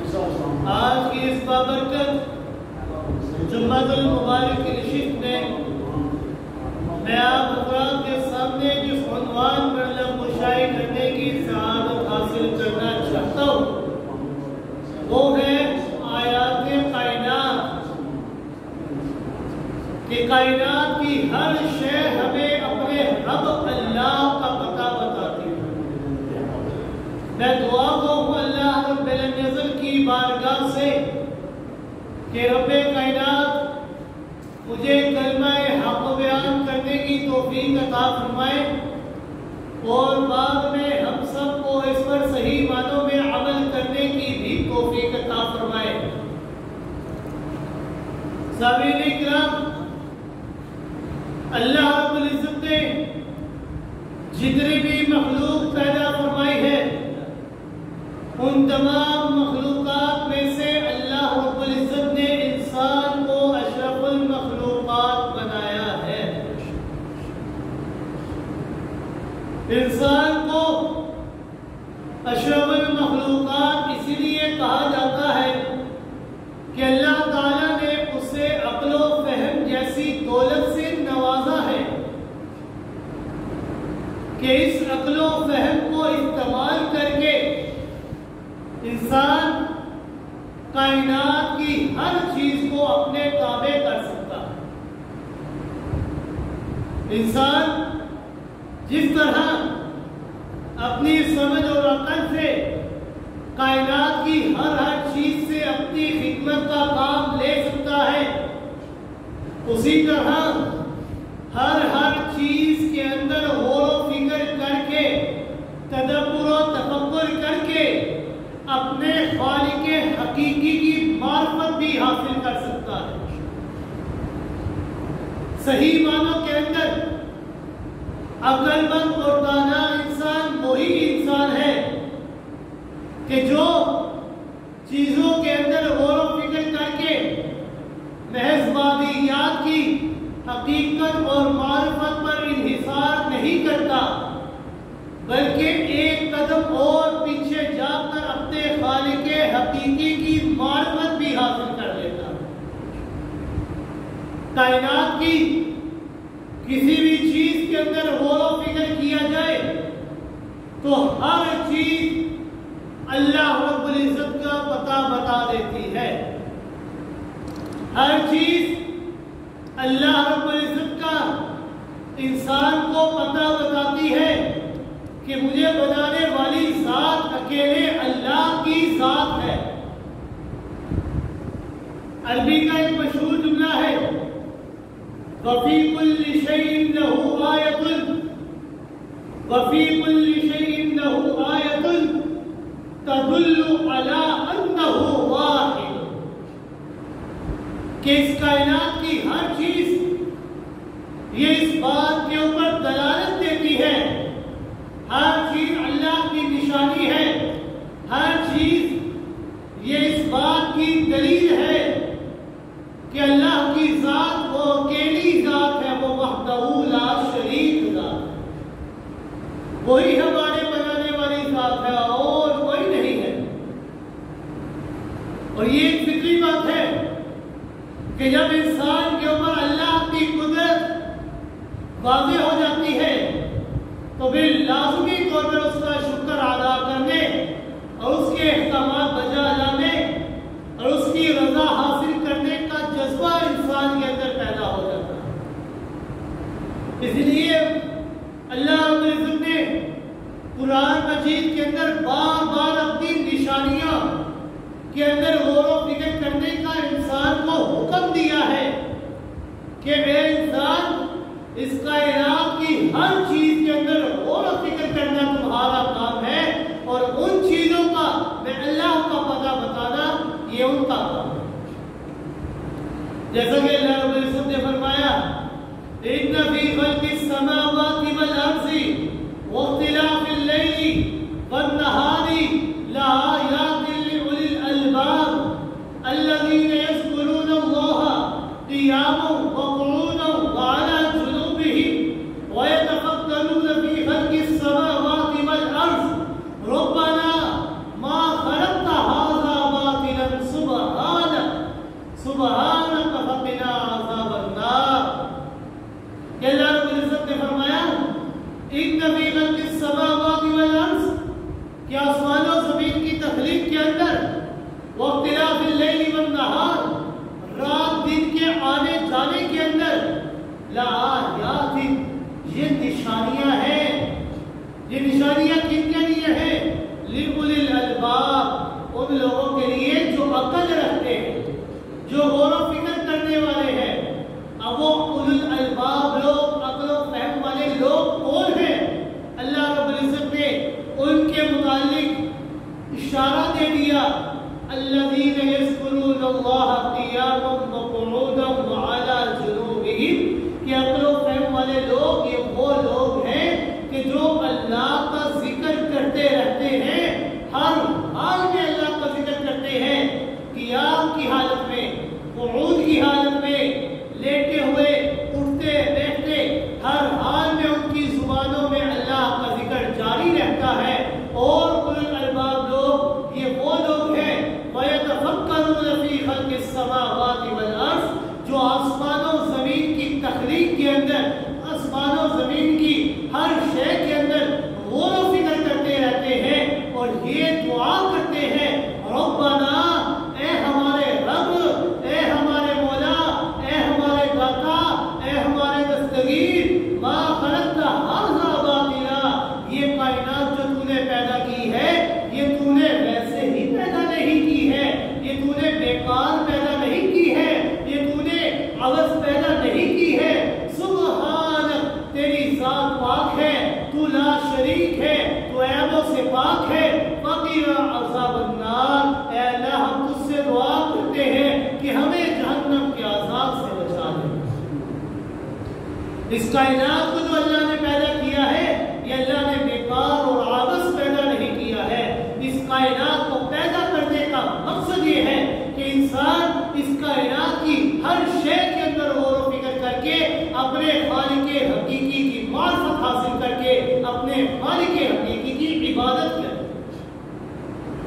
آج کی اس بابرکت جمعۃ المبارک کی نشست میں آپ افراد کے سامنے جس عنوان پر لب گشائی کرنے کی سعادت حاصل کرنا چاہتا ہوں وہ ہے آیات کائنات کہ کائنات کی ہر شے ہمیں اپنے رب اللہ کا پتہ بتاتی ہے۔ میں دعا گو ہوں اللہ رب العزت کی بارگاہ سے کہ رب کائنات مجھے کلمہ حق بیان کرنے کی توفیق عطا فرمائے اور بعد میں ہم سب کو اس پر صحیح معنوں میں عمل کرنے کی بھی توفیق عطا فرمائے۔ سامعین کرام، اللہ رب العزت نے جتنی بھی مخلوق پیدا فرمائی ہے ان تمام مخلوقات میں سے اللہ رب العزت نے انسان کو اشرف المخلوقات بنایا ہے۔ انسان کو اشرف المخلوقات اسی لیے کہا جاتا ہے کہ اللہ تعالیٰ نے اسے عقل و فہم جیسی دولت سے نوازا ہے کہ اس عقل و فہم کو استعمال کر کے انسان کائنات کی ہر چیز کو اپنے تابع کر سکتا ہے۔ انسان جس طرح اپنی سمجھ اور عقل سے کائنات کی ہر چیز سے اپنی خدمت کا کام لے سکتا ہے، اسی طرح ہر چیز کے اندر غور و فکر کر کے تدبر و تفکر کر کے اپنے خالق حقیقی کی معرفت بھی حاصل کر سکتا ہے۔ صحیح معنوں کے اندر عقل مند اور دانا انسان وہی انسان ہے کہ جو چیزوں کے اندر غور و فکر کر کے محض مادیات کی حقیقت اور معرفت پر انحصار نہیں کرتا بلکہ ایک قدم اور پیچھے جا کر اپنے خالق حقیقی کی معرفت بھی حاصل کر لیتا ہے۔ کائنات کی کسی بھی چیز کے اندر غور و فکر کیا جائے تو ہر چیز اللہ رب العزت کا پتہ بتا دیتی ہے۔ ہر چیز اللہ رب العزت کا انسان کو پتہ بتاتی ہے کہ مجھے بنانے والی ذات اکیلے اللہ کی ذات ہے۔ عربی کا ایک مشہور جملہ ہے وَفِي كُلِّ شَيْءٍ لَهُ آیَةٌ وَفِي كُلِّ شَيْءٍ لَهُ آیَةٌ تَدُلُّ عَلَىٰ أَنَّهُ وَاحِدٌ کہ اس کائنات کی ہر چیز یہ اس بات کے اوپر دلالت دیتی ہے، ہر چیز اللہ کی نشانی ہے، ہر چیز یہ اس بات کی دلیل ہے کہ اللہ کی ذات وہ اکیلی ذات ہے، وہ وحدہ لا شریک ذات ہے، وہی ہمارے بنانے والی ذات ہے اور کوئی نہیں ہے۔ اور یہ ایک فطری بات ہے کہ جب انسان کے اوپر اللہ کی قدرت واضح ہو جاتی ہے تو پھر لازمی طور پر اس کا شکر ادا کرنے اور اس کے احکامات بجا لانے اور اس کی رضا حاصل کرنے کا جذبہ انسان کے اندر پیدا ہو جاتا ہے۔ اس لیے اللہ رب العزت نے قرآن مجید کے اندر بار بار اپنی نشانیاں کے اندر غور و فکر کرنے کا انسان کو حکم دیا ہے کہ اے انسان اس کائنات کی ہر چیز کے اندر غور و فکر کرنا تمہارا کام ہے اور ان چیزوں کا میں اللہ کا پتہ بتانا یہ ان کا کام ہے۔ جیسا کہ اللہ رب العزت نے فرمایا إِنَّ فِي خَلْقِ السَّمَاوَاتِ وَالْأَرْضِ وَاخْتِلَافِ اللَّيْلِ وَالنَّهَارِ لَآيَاتٍ لِأُولِي الْأَلْبَابِ الَّذِينَ يَذْكُرُونَ اللَّهَ قِيَامًا وَقُعُودًا وَعَلَى جُنُوبِهِمْ وَيَتَفَكَّرُونَ فِي خَلْقِ السَّمَاوَاتِ وَالْأَرْضِ رَبَّنَا مَا خَلَقْتَ هَذَا تخلیق کے اندر واختلاف اللیل والنہار، رات دن کے آنے جانے کے اندر لآیات، یہ نشانیاں ہیں. یہ نشانیاں کن کے لیے ہیں؟ لِأُولِي الْأَلْبَابِ، ان لوگوں کے لیے جو عقل رکھتے ہیں، جو غور و فکر کرنے والے ہیں. اب وہ اولو الالباب لوگ، عقل و فہم والے لوگ کون ہیں؟ اللہ رب العزت نے ان کے متعلق اشارہ دے دیا، الذین یذکرون اللہ قیاما وقعودا وعلی جنوبہم، کہ عقل و فہم والے لوگ یہ وہ لوگ ہیں کہ جو اللہ کا ذکر کرتے رہتے ہیں، ہر حال میں اللہ کا ذکر کرتے ہیں، قیام کی حالت میں، قعود کی حالت میں، لیٹے ہوئے، اٹھتے بیٹھتے، ہر حال میں ان کی زبانوں میں اللہ کا ذکر جاری رہتا ہے. اور اولو الالباب لوگ یہ وہ لوگ ہیں وَيَتَفَكَّرُونَ فِي خَلْقِ السَّمَاوَاتِ وَالْأَرْضِ، جو آسمان و زمین کی تخلیق کے اندر، آسمان و زمین کی ہر شے کے اندر غور و فکر کرتے رہتے ہیں اور یہ دعا کرتے ہیں، ربنا، اے ہمارے رب، اے ہمارے مولا، اے ہمارے داتا، اے ہمارے دستگیر، ما خلقت ھذا باطلا، یہ کائنات جو تو نے پیدا کی ہے یہ تو نے ویسے ہی پیدا نہیں کی ہے، یہ تو نے بیکار پیدا نہیں کی ہے، یہ تو نے عوض پیدا نہیں کی ہے. سبحانک، تیری ذات پاک ہے، تو لا شریک ہے، تو عیبوں سے پاک ہے. فقنا عذاب النار، اے اللہ ہم تجھ سے دعا کرتے ہیں کہ ہمیں جہنم کے عذاب سے بچا دے. اس کائنات کو جو اللہ نے پیدا کیا ہے یہ اللہ نے بیکار اور عابث پیدا نہیں کیا ہے. اس کائنات کو پیدا کرنے کا مقصد یہ ہے کہ انسان اس کائنات کی ہر شے کے اندر غور و فکر کر کے اپنے خالق حقیقی کی معرفت حاصل کر کے اپنے خالق حقیقی کی عبادت کرے.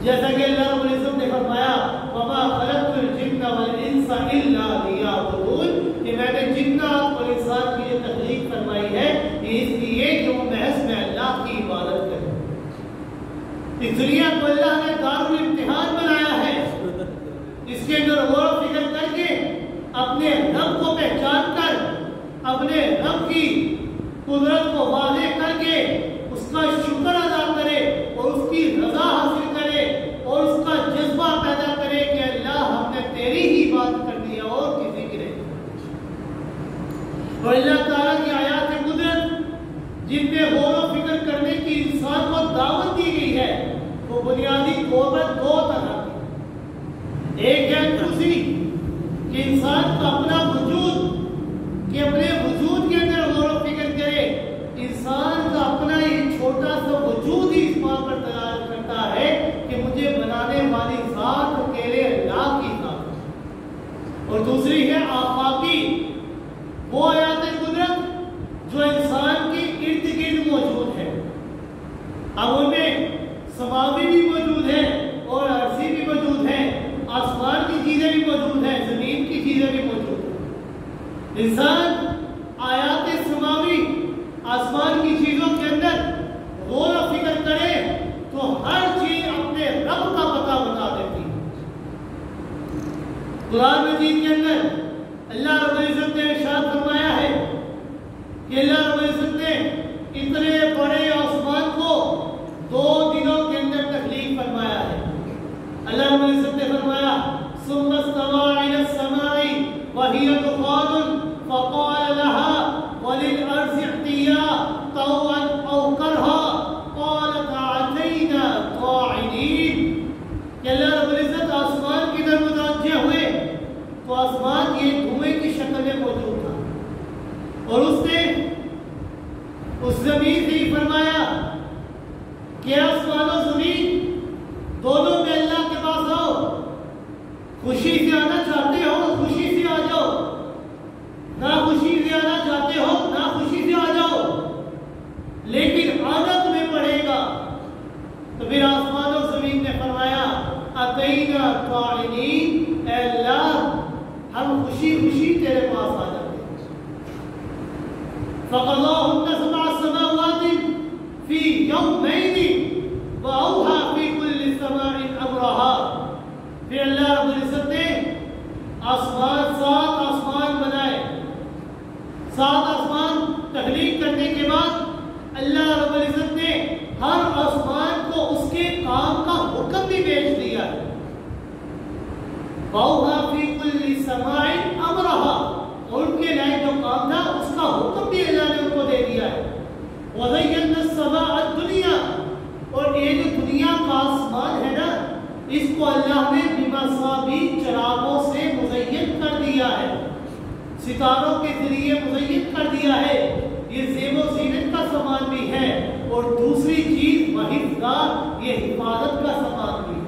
جیسا کہ اللہ رب العزت نے فرمایا وَمَا خَلَقْتُ الْجِنَّ وَالْإِنسَ إِلَّا لِيَعْبُدُونِ، کہ میں نے جنات اور انسان کی جو تخلیق فرمائی ہے یہ اس لیے کہ وہ محض میں اللہ کی عبادت کرے. اس دنیا کو اللہ نے دار الامتحان بنایا ہے، اس کے اندر غور و فکر کر کے اپنے رب کو پہچان کر، اپنے رب کی قدرت کو واضح کر کے اس کا شکر ادا کرے اور اس کی رضا حاصل کرے اور اس کا جذبہ پیدا کرے کہ اللہ ہم نے تیری ہی بات کرنی ہے اور کسی کی نہیں. اور اللہ تعالیٰ کی آیات قدرت جن میں غور و فکر کرنے کی انسان کو دعوت دی گئی ہے وہ بنیادی طور پر دو طرح کی. ایک ہے خوشی کہ انسان کا اپنا وجود، کہ اپنے وجود کے اندر غور و فکر کرے. انسان کا اپنا یہ چھوٹا سا وجود ہی اس بات پر دلالت کرتا ہے کہ مجھے بنانے والی ذات اکیلے اللہ کی ذات. اور دوسری ہے آفاقی، وہ آیات قدرت جو انسان کے ارد گرد موجود ہے. اب ان میں سماوی بھی موجود ہے اور عرضی بھی موجود ہے، آسمان کی چیزیں بھی موجود ہیں، زمین کی چیزیں بھی موجود ہیں. انسان آیات سماوی، آسمان کی چیزوں کے اندر غور و فکر کرے تو ہر چیز اپنے رب کا پتہ بتا دیتی ہے. قرآن مجید کے اندر اللہ رب العزت نے ارشاد فرمایا ہے کہ اللہ رب العزت نے اتنے بڑے آسمان کو 2 دنوں کے اندر تخلیق فرمایا ہے. اللہ رب العزت نے فرمایا ثم استوى الى السماء وهي دخان فقال لها وللارض ائتيا طوعا او كرها قالتا اتينا طاعنين. کہ اللہ رب العزت آسمان کی طرف متوجہ ہوئے تو آسمان یہ دھوئیں کی شکل میں موجود تھا اور اس نے اس زمین سے فرمایا کہ آسمان و زمین دونوں میں اللہ کے پاس آؤ، خوشی سے آنا چاہتے ہو خوشی سے آ جاؤ، نہ خوشی سے آنا چاہتے ہو نہ خوشی سے آ جاؤ، لیکن آنا تمہیں پڑے گا. تو پھر آسمان و زمین نے فرمایا اتینا طاعنین، اے اللہ ہم خوشی خوشی تیرے پاس آ جاتے ہیں. فقضاهن 7 سماوات فی یومین وأوحى في كل سماء أمرها اس کو اللہ نے بمصابیح چراغوں سے مزین کر دیا ہے، ستاروں کے ذریعے مزین کر دیا ہے، یہ زیب و زینت کا سامان بھی ہے، اور دوسری چیز وحفظ یہ حفاظت کا سامان بھی ہے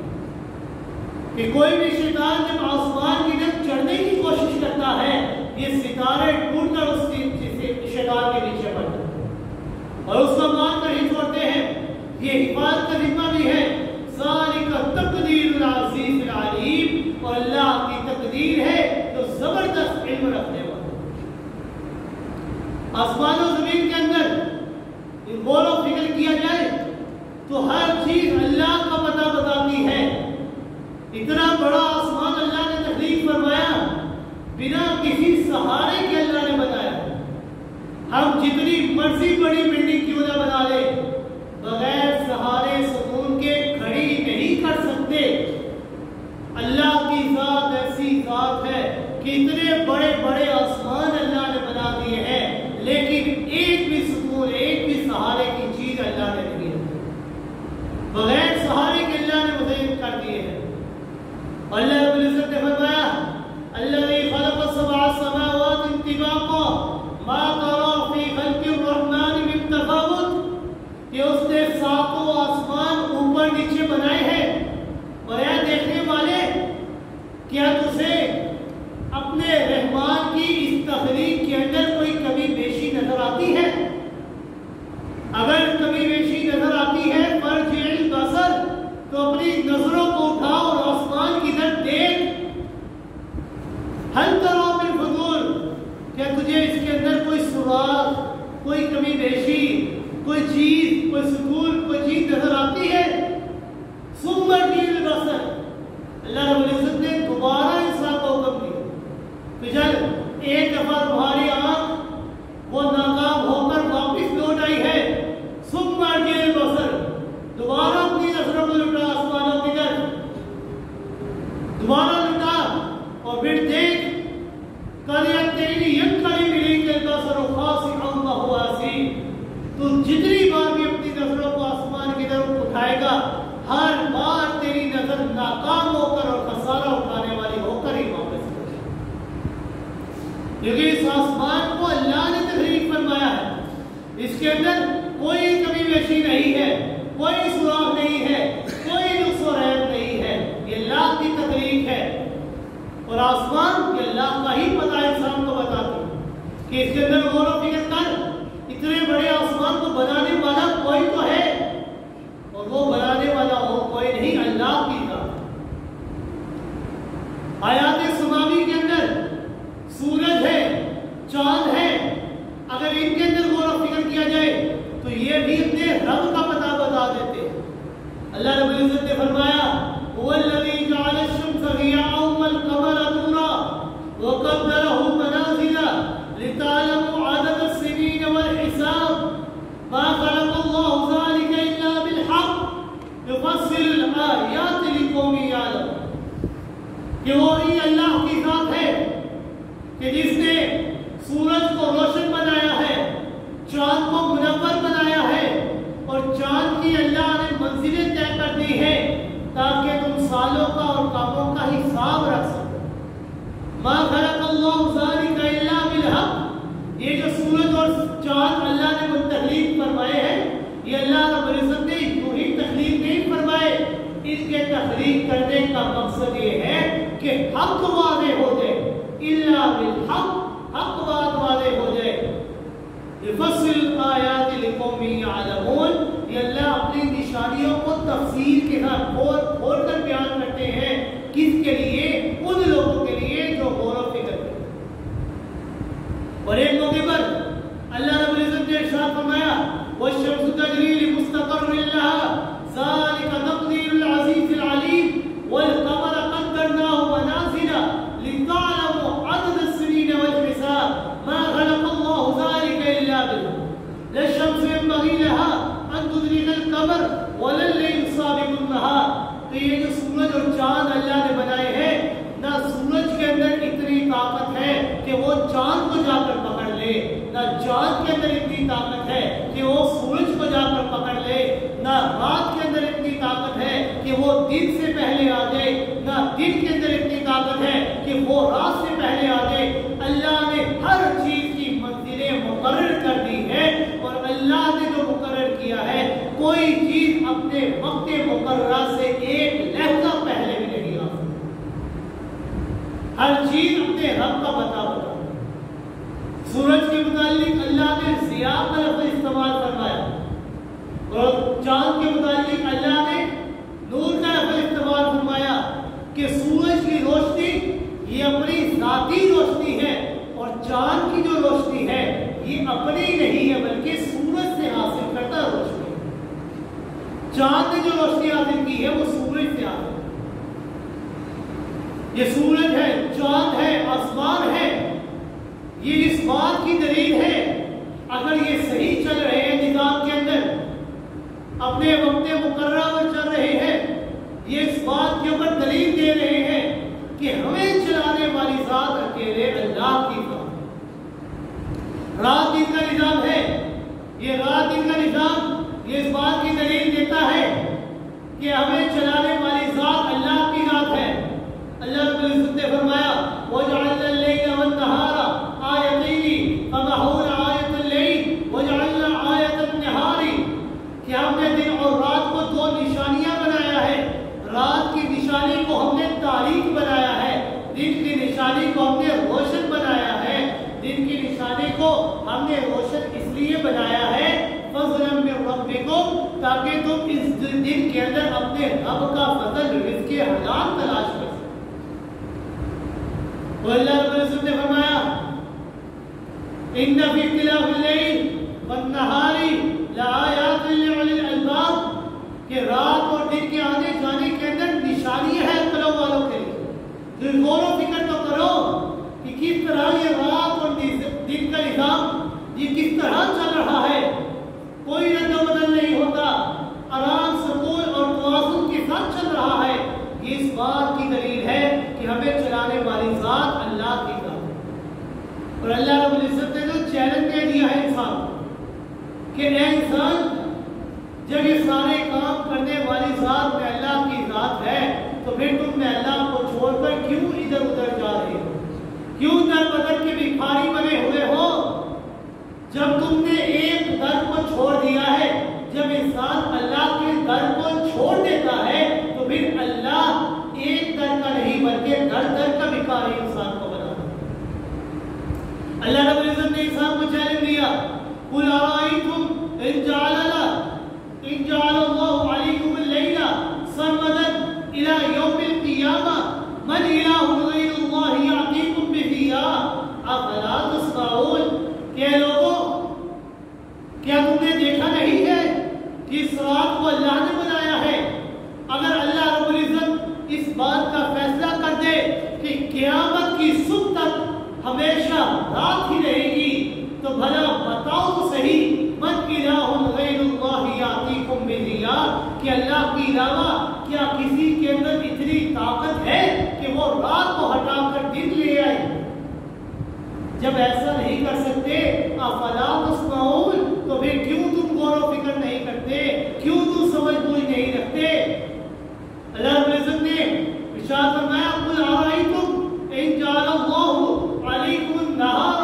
کہ کوئی بھی شیطان جب آسمان کی طرف چڑھنے کی کوشش کرتا ہے یہ ستارے ٹوٹ کر اس شیطان کے نیچے پڑ جاتے ہیں اور اس کو مار کر ہی چھوڑتے ہیں۔ یہ حفاظت کا ذمہ بھی ہے۔ ذالک تقدیر العزیز العلیم، اور اللہ کی تقدیر ہے جو زبردست علم رکھنے والا۔ آسمان و زمین کے اندر غور و فکر کیا جائے تو ہر چیز اللہ کا پتہ بتاتی ہے۔ اتنا بڑا آسمان اللہ نے تخلیق فرمایا، بنا کسی سہارے کے اللہ نے بنایا۔ ہم جتنی مرضی بڑی بلڈنگ کیوں نہ بنا لے، بغیر سہارے ستون کے کھڑی نہیں کر سکتے۔ اللہ کی ذات ایسی ذات ہے کہ اتنے بڑے بڑے آسمان اللہ نے بنا دیے ہیں، لیکن ایک بھی ستون، ایک بھی سہارے کی چیز اللہ نے نہیں ہے، بغیر سہارے کے اللہ نے مزین کر دیے ہیں۔ اللہ رب العزت نے فرمایا الذی خلق السبع سماوات طباقا ما ترى فی خلق الرحمن من تفاوت، کہ اس نے ساتوں آسمان اوپر نیچے بنائے ہیں، اور اے دیکھنے والے کیا تجھے اپنے رحمان کی اس تخلیق کے اندر کوئی کمی بیشی نظر آتی ہے؟ اگر کمی بیشی نظر آتی ہے فرجع البصر، تو اپنی نظروں کو اٹھا اور آسمان کی طرف دیکھ، ہل تری من فطور، کیا تجھے اس کے اندر کوئی سراخ، کوئی کمی بیشی، کوئی چیز، کوئی سکون، کوئی چیز نظر آتی ہے؟ ثم ارجع البصر، اللہ رب العزت نے دوبارہ انسان کو حکم دیا کہ جب ایک دفعہ تمہاری آنکھ وہ ناکام ہو کر واپس لوٹ آئی ہے، ثم ارجع البصر، دوبارہ اپنی نظروں کو لٹا آسمانوں کی طرف، دوبارہ لٹا اور پھر دیکھ قریتین ینقلب الیک البصر خاسئا وهو حسیر، تو جتنی بار بھی اپنی نظروں کو آسمان کی طرف اٹھائے گا ہر بار تیری نظر ناکام ہو کر اور خسارہ اٹھانے والی ہو کر ہی واپس آئے گی، کیونکہ اس آسمان کو اللہ نے تخلیق فرمایا ہے، اس کے اندر کوئی کمی بیشی نہیں ہے، کوئی سراخ نہیں ہے، کوئی نقص و عیب نہیں ہے، یہ اللہ کی تخلیق ہے۔ اور آسمان یہ اللہ کا ہی پتہ انسان کو بتاتی ہے کہ اس کے اندر غور و فکر کر، اتنے بڑے آسمان کو بنانے والا کوئی تو ہے، اور وہ بنانے والا ہو کوئی نہیں، اللہ کی ذات۔ آیات سماوی کے اندر سورج ہے، چاند ہے، اگر ان کے اندر غور و فکر کیا جائے تو یہ بھی اپنے رب کا پتہ بتا دیتے ہیں۔ اللہ رب العزت نے فرمایا هو الذی جعل الشمس ضیاء والقمر نورا وقدره منازل لتعلموا عدد السنین والحساب ما خلق الله ذلك الا بالحق يفصل الآیات لقوم یعلمون، کہ وہی اللہ کی ذات ہے کہ جس نے سورج کو روشن بنایا ہے، چاند کو منور بنایا ہے، اور چاند کی اللہ نے منزلیں طے کر دی ہے تاکہ تم سالوں کا اور کاموں کا حساب رکھ سکو۔ ما خلق اللہ ذلک الا بالحق، یہ جو سورج اور چاند اللہ نے تخلیق فرمائے ہیں یہ اللہ رب العزت نے یوں ہی تخلیق نہیں فرمائے، اس کے تخلیق کرنے کا مقصد یہ ہے کہ حق واضح ہو جائے، الا بالحق، حق بات واضح ہو جائے۔ یفصل آیات لقوم یعلمون، یہ اللہ اپنی نشانیوں کو تفصیل کے ساتھ کھول کر بیان کرتے ہیں، کس کے لیے؟ ان لوگوں کے لیے جو غور و فکر کرتے ہیں۔ اور ایک موقع پر اللہ رب العزت نے ارشاد فرمایا والشمس تجری لمستقر لها ذلك تقدیر العزیز العلیم والقمر قدرناه منازل لتعلموا عدد السنین والحساب ما خلق الله ذلك الا بالحق لا الشمس ينبغي لها ان تدرك القمر ولا الليل سابق النهار۔ تو یہ جو سورج اور چاند اللہ نے بنائے ہیں، نہ سورج کے اندر اتنی طاقت ہے کہ وہ چاند کو جا کر پکڑ لے، نہ چاند کے اندر اتنی طاقت ہے کہ وہ سورج کو جا کر پکڑ لے، نہ رات کے اندر اتنی طاقت ہے کہ وہ دن سے پہلے آ جائے، نہ دن کے اندر اتنی طاقت ہے کہ وہ رات سے پہلے آ جائے۔ اللہ نے ہر چیز کی منزلیں مقرر کر دی ہے، اور اللہ نے جو مقرر کیا ہے کوئی چیز اپنے وقت مقررہ سے ایک لہجہ پہلے بھی نہیں آ سکتی۔ ہر چیز اپنے رب کا بتا۔ سورج کے متعلق اللہ نے ضیاء کا لفظ استعمال فرمایا، اور چاند کے متعلق اللہ نے نور کا لفظ استعمال فرمایا کہ سورج کی روشنی یہ اپنی ذاتی روشنی ہے، اور چاند کی جو روشنی ہے یہ اپنی نہیں ہے بلکہ سورج سے حاصل کرتا روشنی ہے۔ چاند نے جو روشنی حاصل کی ہے وہ سورج سے حاصل، یہ سورج ہے، چاند ہے، آسمان ہے۔ یہ اس بات کی دلیل ہے اگر یہ صحیح چل رہے ہیں نظام کے اندر، اپنے وقت مقررہ پر چل رہے ہیں، یہ اس بات کے اوپر دلیل دے رہے ہیں کہ ہمیں چلانے والی ذات اکیلے اللہ کی ذات ہے۔ رات دن کا نظام ہے، یہ رات دن کا نظام یہ اس بات کی دلیل دیتا ہے کہ ہمیں چلانے والی ذات اللہ کی ذات ہے۔ اللہ رب العزت نے فرمایا وَجَعَلْنَا اللَّيْلَ وَالنَّهَارَ آیتین فَمَحَوْنَا آیَةَ اللَّیْلِ وَجَعَلْنَا آیَةَ النَّهَارِ، کہ ہم نے دن اور رات کو دو نشانیاں بنایا ہے۔ رات کی نشانی کو ہم نے تاریک بنایا ہے، دن کی نشانی کو ہم نے روشن بنایا ہے۔ دن کی نشانی کو ہم نے روشن اس لیے بنایا ہے فضلا من ربکم، تاکہ تم اس دن کے اندر اپنے رب کا فضل رزق حلال تلاش کر سکو۔ اللہ رب العزت نے فرمایا ان فی اختلاف اللیل والنہار لآیات لأولی الالباب، کہ رات اور دن کے آنے جانے کے اندر نشانی ہے عقل والوں کے لیے۔ تو غور و فکر تو کرو کہ کس طرح یہ رات اور دن کا نظام یہ کس طرح چل رہا ہے، کوئی رد و بدل نہیں ہوتا، آرام سکون اور توازن کے ساتھ چل رہا ہے۔ یہ اس بات کی دلیل ہے کہ ہمیں چلانے والی ذات اللہ کی ذات ہے۔ اور اللہ رب العزت نے جو چیلنج دے دیا ہے انسان کہ اے انسان، جب یہ سارے کام کرنے والی ذات میں اللہ کی ذات ہے تو پھر تم نے اللہ کو چھوڑ کر کیوں ادھر ادھر جا رہے ہو، کیوں در بدر کے بھکاری بنے ہوئے ہو؟ جب تم نے ایک در کو چھوڑ دیا ہے، جب انسان اللہ کے در کو چھوڑ دیتا ہے تو پھر اللہ ایک در کا نہیں بلکہ در در کا بھکاری انسان کو بنا۔ اللہ رب العزت نے انسان کو چیلنج دیا قُلْ أَرَأَيْتُمْ إِنْ جَعَلَ اللَّهُ عَلَيْكُمُ اللَّيْلَ سَرْمَدًا إِلَى يَوْمِ الْقِيَامَةِ مَنْ إِلَٰهٌ غَيْرُ اللَّهِ يَأْتِيكُم بِضِيَاءٍ أَفَلَا تَسْمَعُونَ، کہ لوگوں کیا تم نے دیکھا نہیں ہے کہ اس رات کو اللہ نے بنایا ہے؟ اگر اللہ رب العزت اس بات کا فیصلہ کر دے کہ قیامت کی صبح تک ہمیشہ رات ہی رہے گی تو بھلا بتاؤ تو صحیح من الہ غیر اللہ یاتیکم بضیاء، کہ اللہ کے علاوہ کیا کسی کے اندر اتنی طاقت ہے کہ وہ رات کو ہٹا کر دن لے آئے؟ جب ایسا نہیں کر سکتے افلا تسمعون، تو پھر کیوں تم غور و فکر نہیں کرتے، کیوں تم سمجھ بوجھ نہیں رکھتے؟ اللہ رب العزت نے ارشاد فرمایا قل ارائیتم ان جعل اللہ علیکم النہار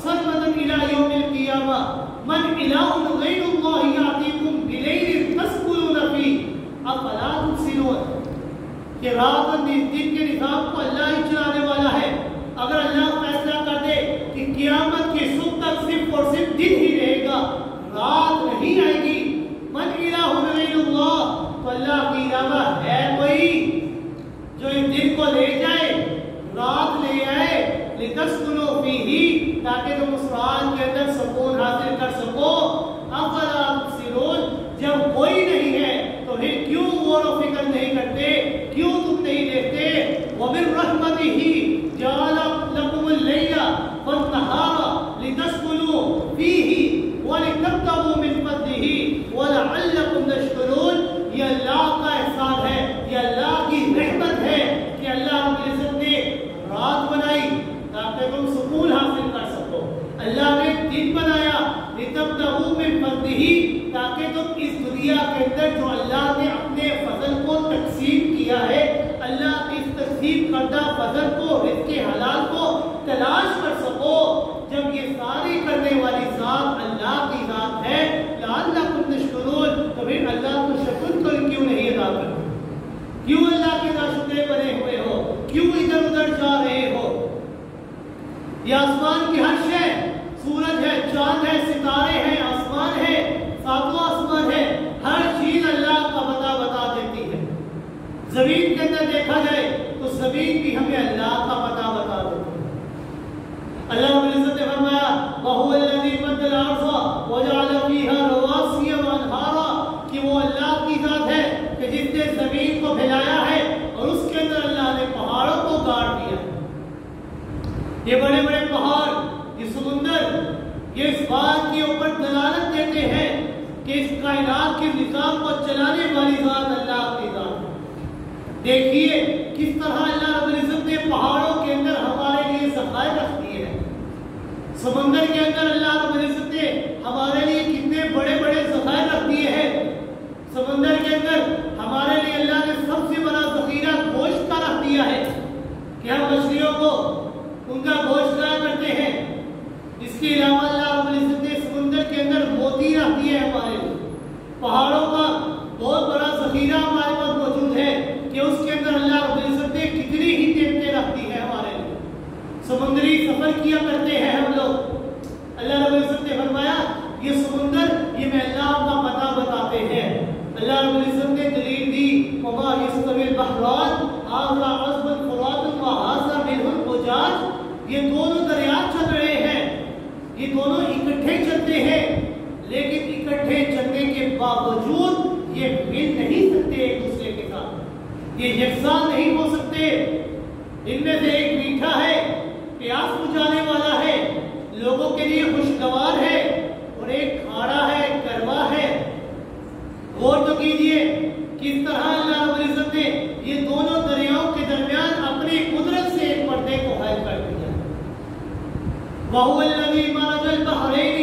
سرمدا الی یوم القیامہ من الہ غیر اللہ یاتیکم بلیل تسکنون فیہ افلا تبصرون، کہ رات اور دن کے نظام کو اللہ ہی چلانے والا ہے۔ اگر اللہ فیصلہ کر دے کہ قیامت کی صبح تک صرف اور صرف دن ہی رہے گا، رات نہیں آئے گی، من الہ غیر اللہ، تو اللہ کے علاوہ ہے کوئی جو اس دن کو لے جائے، رات لے آئے لتسکنوا فیہ، تاکہ تم اس رات کے اندر سکون حاصل کر سکو؟ افلا تبصرون، جب کوئی نہیں ہے تو پھر کیوں غور و فکر نہیں کرتے، کیوں تم نہیں دیکھتے؟ وَمِن رَحْمَتِهِ جَعَلَ لَكُمُ اللَّيْلَ وَالنَّهَارَ لِتَسْكُنُوا فِيهِ وَلِتَبْتَغُوا مِن فَضْلِهِ وَلَعَلَّكُمْ تَشْكُرُونَ، یہ اللہ کا احسان ہے، یہ اللہ کی رحمت ہے کہ اللہ رب العزت نے رات بنائی تاکہ تم سکون حاصل کر سکو، اللہ نے دن بنایا لِتَبْتَغُوا مِن فَضْلِهِ، تاکہ تم اس دنیا کے اندر جو اللہ نے اپنے فضل کو تقسیم کیا ہے اللہ کی اس تقسیم کردہ فضل کو، رزق حلال کو تلاش کر سکو، جب یہ ساری کرنے والی ذات اللہ کی ذات ہے، لعلکم تشکرون، تو پھر اللہ کو شکر کیوں نہیں ادا کرتے؟ کیوں اللہ کے ناشکرے بنے ہوئے ہو؟ کیوں ادھر ادھر جا رہے ہو؟ یہ آسمان کی ہر شے، سورج ہے، چاند ہے، ستارے ہیں، آسمان ہے، ساتواں آسمان ہے، ہر چیز اللہ کا بتا دیتی ہے۔ زمین کے اندر دیکھا جائے تو زمین بھی ہمیں اللہ کا بتا دیتی ہے۔ اللہ رب العزت نے فرمایا وَهُوَ الَّذِي مَدَّ الْأَرْضَ وَجَعَلَ فِيهَا رَوَاسِيَ وَأَنْهَارًا، کہ وہ اللہ کی ذات ہے کہ جس نے زمین کو پھیلایا ہے اور اس کے اندر اللہ نے پہاڑوں کو گاڑ دیا ہے۔ یہ بڑے بڑے پہاڑ، یہ سمندر، یہ اس بات کے اوپر دلالت دیتے ہیں کہ اس کائنات کے نظام کو چلانے والی ذات اللہ کی ذات ہے۔ دیکھیے کس طرح اللہ رب العزت نے پہاڑوں کے اندر ہمارے لیے ذخائر رکھ دیے ہیں، سمندر کے اندر اللہ رب العزت نے ہمارے لیے کتنے بڑے بڑے ذخائر رکھ دیے ہیں۔ سمندر کے اندر ہمارے لیے اللہ نے سب سے بڑا ذخیرہ گوشت کا رکھ دیا ہے کہ ہم مچھلیوں کو ان کا گوشت کھایا کرتے ہیں۔ اس کے علاوہ اللہ رب العزت نے سمندر کے اندر موتی رکھ دیے ہیں ہمارے لیے۔ پہاڑوں کا بہت بڑا ذخیرہ ہمارے پاس موجود ہے کہ اس کے اندر اللہ رب العزت نے کتنی ہی نعمتیں رکھ دی ہیں ہمارے لیے۔ سمندری سفر کیا کرتے ہیں ہم لوگ، اللہ رب العزت نے فرمایا یہ سمندر، یہ میں اللہ کا پتہ بتاتے ہیں۔ اللہ رب العزت نے دلیل دی وما یستوی البحران ھذا عذب فرات وھذا ملح اجاج، یہ دونوں دریا چل رہے ہیں، یہ دونوں اکٹھے چلتے ہیں، لیکن اکٹھے چلنے کے باوجود یہ مل نہیں سکتے ایک دوسرے کے ساتھ، یہ یکساں نہیں ہو سکتے۔ ان میں سے ایک میٹھا ہے، پیاس بجھانے والا ہے، لوگوں کے لیے خوشگوار ہے، اور ایک کھارا ہے، کڑوا ہے۔ غور تو کیجئے کس طرح اللہ رب العزت نے یہ دونوں دریاؤں کے درمیان اپنی قدرت سے ایک پردے کو حائل کر دیا۔ وَهُوَ الَّذِي مَرَجَ الْبَحْرَيْنِ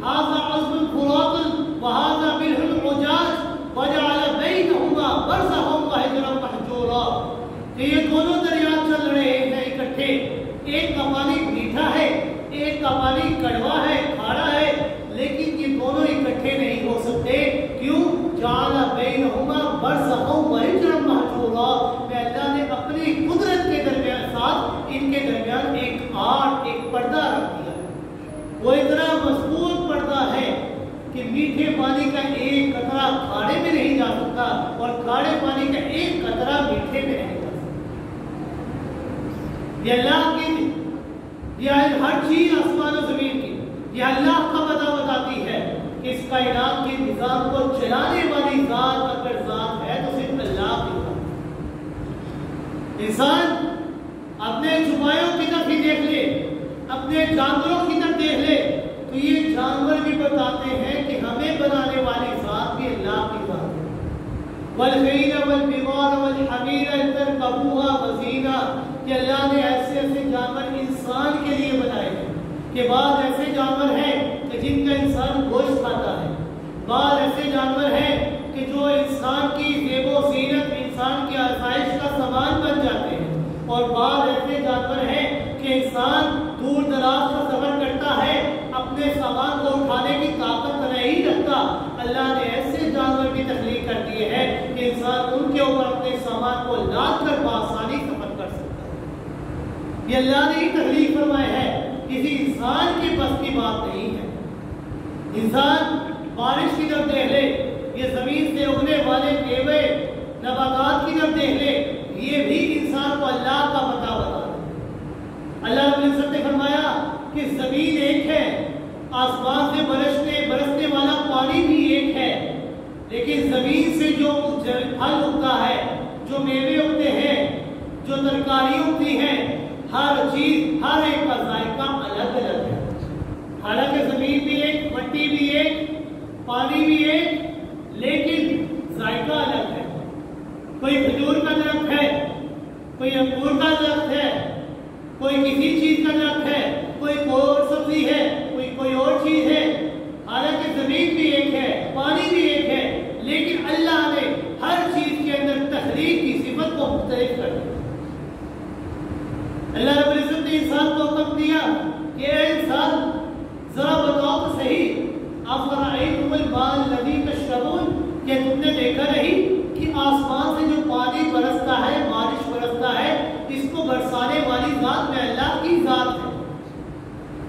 هَذَا عَذْبٌ فُرَاتٌ وَهَذَا مِلْحٌ أُجَاجٌ وَجَعَلَ بَيْنَهُمَا بَرْزَخًا وَحِجْرًا مَحْجُورًا، کہ یہ دونوں دریا چل رہے ہیں اکٹھے، ایک کا پانی میٹھا ہے، ایک کا پانی کڑوا ہے، کھارا ہے، لیکن یہ دونوں اکٹھے نہیں ہو سکتے۔ کیوں؟ جعل بینہما برزخا وحجرا محجورا، کہ اللہ نے اپنی قدرت کے درمیان ساتھ ان کے درمیان ایک آڑ، ایک پردہ رکھ دیا۔ وہ اتنا مضبوط پردہ ہے کہ میٹھے پانی کا ایک قطرہ کھاڑے میں نہیں جا سکتا اور کھاڑے پانی کا ایک قطرہ میٹھے میں نہیں جا سکتا۔ یہ اللہ کی، یہ ہر چیز آسمان و زمین کی، یہ اللہ کا بتاتی ہے کہ اس کائنات کے نظام کو چلانے والی ذات اگر ذات ہے تو صرف اللہ کی ذات۔ انسان اپنے چھپایوں کی طرف ہی دیکھ لے، اپنے جانوروں کی طرف دیکھ لے، تو یہ جانور بھی بتاتے ہیں کہ ہمیں بنانے والی ذات بھی اللہ کی ذات ہے۔ والخیل والبغال والحمیر لترکبوها وزینا، کہ اللہ نے ایسے ایسے جانور انسان کے لیے بنائے ہیں کہ بعض ایسے جانور ہیں کہ جن کا انسان گوشت کھاتا ہے، بعض ایسے جانور ہیں کہ جو انسان کی زیب و زینت، انسان کی آسائش کا سامان بن جاتے ہیں، اور بعض ایسے جانور ہیں کہ انسان دور دراز کا سفر کرتا ہے، اپنے سامان کو اٹھانے کی طاقت نہیں رکھتا، اللہ نے ایسے جانور بھی تخلیق کر دیے ہیں کہ انسان ان کے اوپر اپنے سامان کو لاد کر بآسانی سفر کر سکتا ہے۔ یہ اللہ نے ہی تخلیق فرمایا ہے، کسی انسان کی بس کی بات نہیں ہے۔ انسان بارش کی طرف دیکھ لے، یہ زمین سے اگنے والے میوے نباتات کی طرف دیکھ لے، یہ بھی انسان کو اللہ کا بتا ہے۔ اللہ رب العزت نے فرمایا کہ زمین ایک ہے، آسمان سے برسنے والا پانی بھی ایک ہے، لیکن زمین سے جو پھل اگتا ہے، جو میوے اگتے ہیں، جو ترکاری اگتی ہیں، ہر چیز، ہر ایک کا ذائقہ الگ الگ ہے۔ حالانکہ زمین بھی ایک، مٹی بھی ایک، پانی بھی ایک، لیکن ذائقہ الگ ہے۔ کوئی کھجور کا درخت ہے، کوئی انگور کا درخت ہے، کوئی کسی چیز کا درخت ہے، کوئی اور سبزی ہے، کوئی اور چیز ہے۔ حالانکہ زمین بھی ایک ہے، پانی بھی ایک ہے، لیکن اللہ نے ہر چیز کے اندر تخلیق کی صفت کو مختلف مختلف کر دیا۔ اللہ رب العزت نے انسان کو حکم دیا کہ اے انسان ذرا بتاؤ تو صحیح، افرأیتم الماء الذی تشربون، کہ تم نے دیکھا نہیں کہ آسمان سے جو پانی برستا ہے، بارش برستا ہے، اس کو برسانے والی ذات میں اللہ کی ذات ہے۔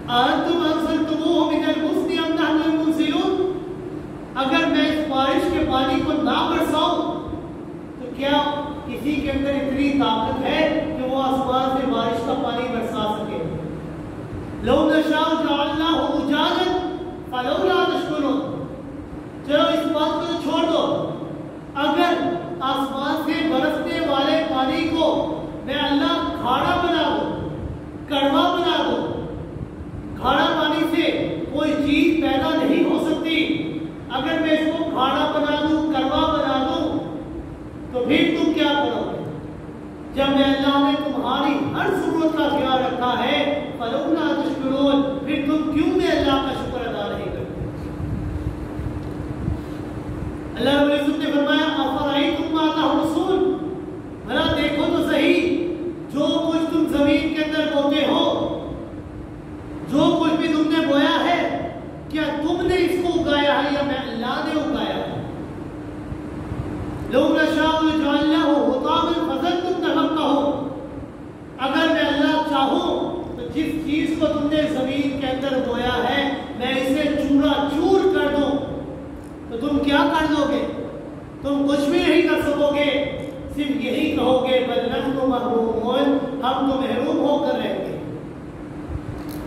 أَأَنْتُمْ أَنزَلْتُمُوهُ مِنَ الْمُزْنِ أَمْ نَحْنُ الْمُنزِلُونَ، اگر میں اس بارش کے پانی کو نہ برساؤں تو کیا کسی کے اندر اتنی طاقت ہے کہ وہ آسمان سے بارش کا پانی برسا سکے؟ لَوْ نَشَاءُ جَعَلْنَاهُ أُجَاجًا فَلَوْلَا تَشْكُرُونَ۔ چلو اس بات کو چھوڑ دو، اگر آسمان سے برسنے والے پانی کو میں اللہ کھاڑا بنا دوں، کڑوا بنا دوں، کھاڑا پانی سے کوئی چیز پیدا نہیں ہو سکتی، اگر میں اس کو کھاڑا بنا دوں، کڑوا بنا دوں، تو پھر تم کیا کرو گے؟ جب میں اللہ نے تمہاری ہر ضرورت کا خیال رکھا ہے، فَلَوْلَا تَشْكُرُونَ، پھر تم کیوں میں اللہ کا شکر ادا نہیں کرتے؟ اللہ رب العزت نے فرمایا افرأیتم ما تحرثون، بھلا دیکھو تو صحیح جو کچھ تم زمین کے اندر بوتے ہو، جو کچھ بھی تم نے بویا ہے، کیا تم نے اس کو اگایا ہے یا میں اللہ نے اگایا ہے؟ لَوْ نَشَاءُ لَجَعَلْنَاهُ حُطَامًا فَظَلْتُمْ تَفَكَّهُونَ، اگر میں اللہ چاہوں تو جس چیز کو تم نے زمین کے اندر بویا ہے میں اسے چورا چور کر دوں تو تم کیا کر دو گے؟ تم کچھ بھی نہیں کر سکو گے، صرف یہی کہو گے بل نحن محرومون، ہم تو محروم ہو کر رہیں گے،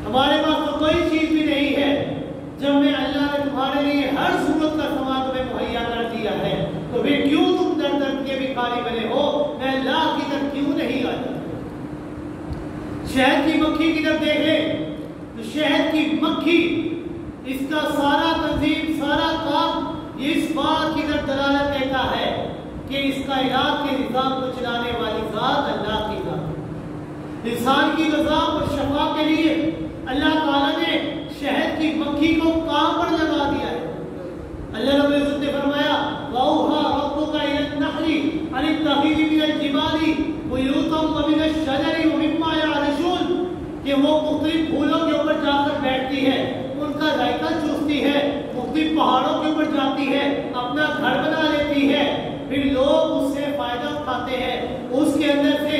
ہمارے پاس تو کوئی چیز بھی نہیں ہے۔ جب میں اللہ نے تمہارے لیے ہر ضرورت کا سامان تمہیں مہیا کر دیا ہے تو پھر کیوں تم در در کے بھکاری بنے ہو؟ میں اللہ کی طرف کیوں نہیں آتا؟ شہد کی مکھی کی طرف دیکھ لیں تو شہد کی مکھی، اس کا سارا تنظیم، سارا کام یہ اس بات کی طرف دلالت دیتا ہے کہ اس کائنات کے نظام کو چلانے والی ذات اللہ کی ذات۔ انسان کی غذا اور شفا کے لیے اللہ تعالیٰ نے شہد کی مکھی کو کام پر لگا دیا ہے۔ اللہ رب العزت نے فرمایا وَأَوْحَىٰ رَبُّكَ إِلَى النَّحْلِ أَنِ اتَّخِذِي مِنَ الْجِبَالِ بُيُوتًا وَمِنَ الشَّجَرِ وَمِمَّا يَعْرِشُونَ، کہ وہ مختلف پھولوں کے اوپر جا کر بیٹھتی ہے، ان کا ذائقہ چوستی ہے، مختلف پہاڑوں کے اوپر جاتی ہے، اپنا گھر بنا لیتی ہے، پھر لوگ اس سے فائدہ اٹھاتے ہیں، اس کے اندر سے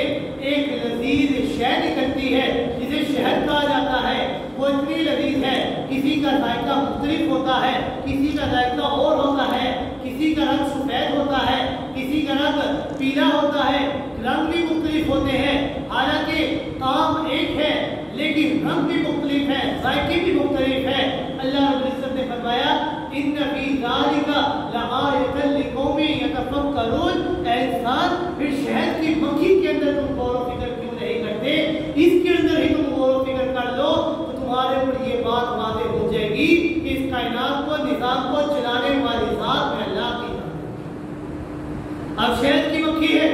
ایک لذیذ شے نکلتی ہے جسے شہد کہا جاتا ہے، وہ اتنی لذیذ ہے، کسی کا ذائقہ مختلف ہوتا ہے، کسی کا ذائقہ اور ہوتا ہے، کسی کا رنگ سفید ہوتا ہے، کسی کا رنگ پیلا ہوتا ہے، رنگ بھی مختلف ہوتے ہیں، حالانکہ کام ایک ہے لیکن رنگ بھی مختلف ہے، ذائقے بھی مختلف ہے۔ اللہ رب العزت نے فرمایا ان فی ذالک لآیۃ لقوم یتفکرون، اے انسان پھر شہد کی مکھی کے اندر تم غور و فکر کیوں نہیں کرتے؟ اس کے اندر ہی تم غور و فکر کر لو تو تمہارے اوپر یہ بات واضح ہو جائے گی کہ اس کائنات کو، نظام کو چلانے والی ذات میں اللہ کی ذات۔ اب شہد کی مکھی ہے،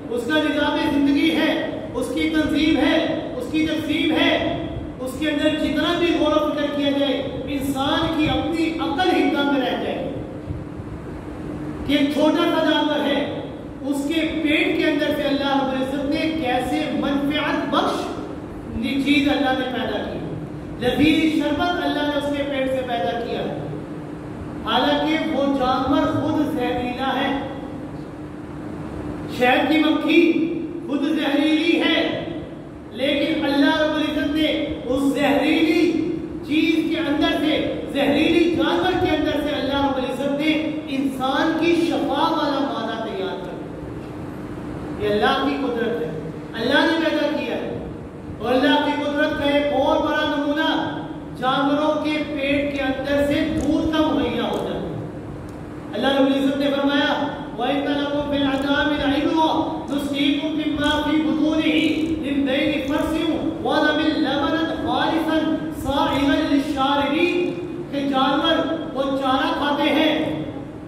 اس کا نظام زندگی ہے، اس کی تنظیم ہے، اس کی تقسیم ہے، اس کے اندر جتنا بھی غور و فکر کیا جائے انسان کی اپنی عقل ہی دنگ رہ جائے کہ ایک چھوٹا سا جانور ہے، اس کے پیٹ کے اندر سے اللہ رب العزت نے کیسے منفعت بخش چیز اللہ نے پیدا کی، لذیذ شربت اللہ نے اس کے پیٹ سے پیدا کیا، حالانکہ وہ جانور خود زہریلا ہے، شہد کی مکھی خود زہریلی ہے، لیکن اللہ رب العزت نے اس زہریلی چیز کے اندر سے، زہریلی جانور کے اندر سے اللہ رب العزت نے انسان کی شفا والا مادہ تیار کر دیا۔ یہ اللہ کی قدرت ہے، اللہ نے پیدا کیا ہے۔ اور اللہ کی قدرت کا ایک اور بڑا نمونہ جانوروں کے پیٹ کے اندر سے دودھ کا مہیا ہو جاتا ہے۔ اللہ رب العزت نے فرمایا وَإِنَّ لَكُمْ فِي الْأَنْعَامِ لَعِبْرَةً نُسْقِيكُم مِّمَّا فِي بُطُونِهِ مِن بَيْنِ فَرْثٍ وَدَمٍ لَبَنًا خَالِصًا صَائِغًا لِّلشَّارِبِينَ، کہ جانور وہ چارہ کھاتے ہیں،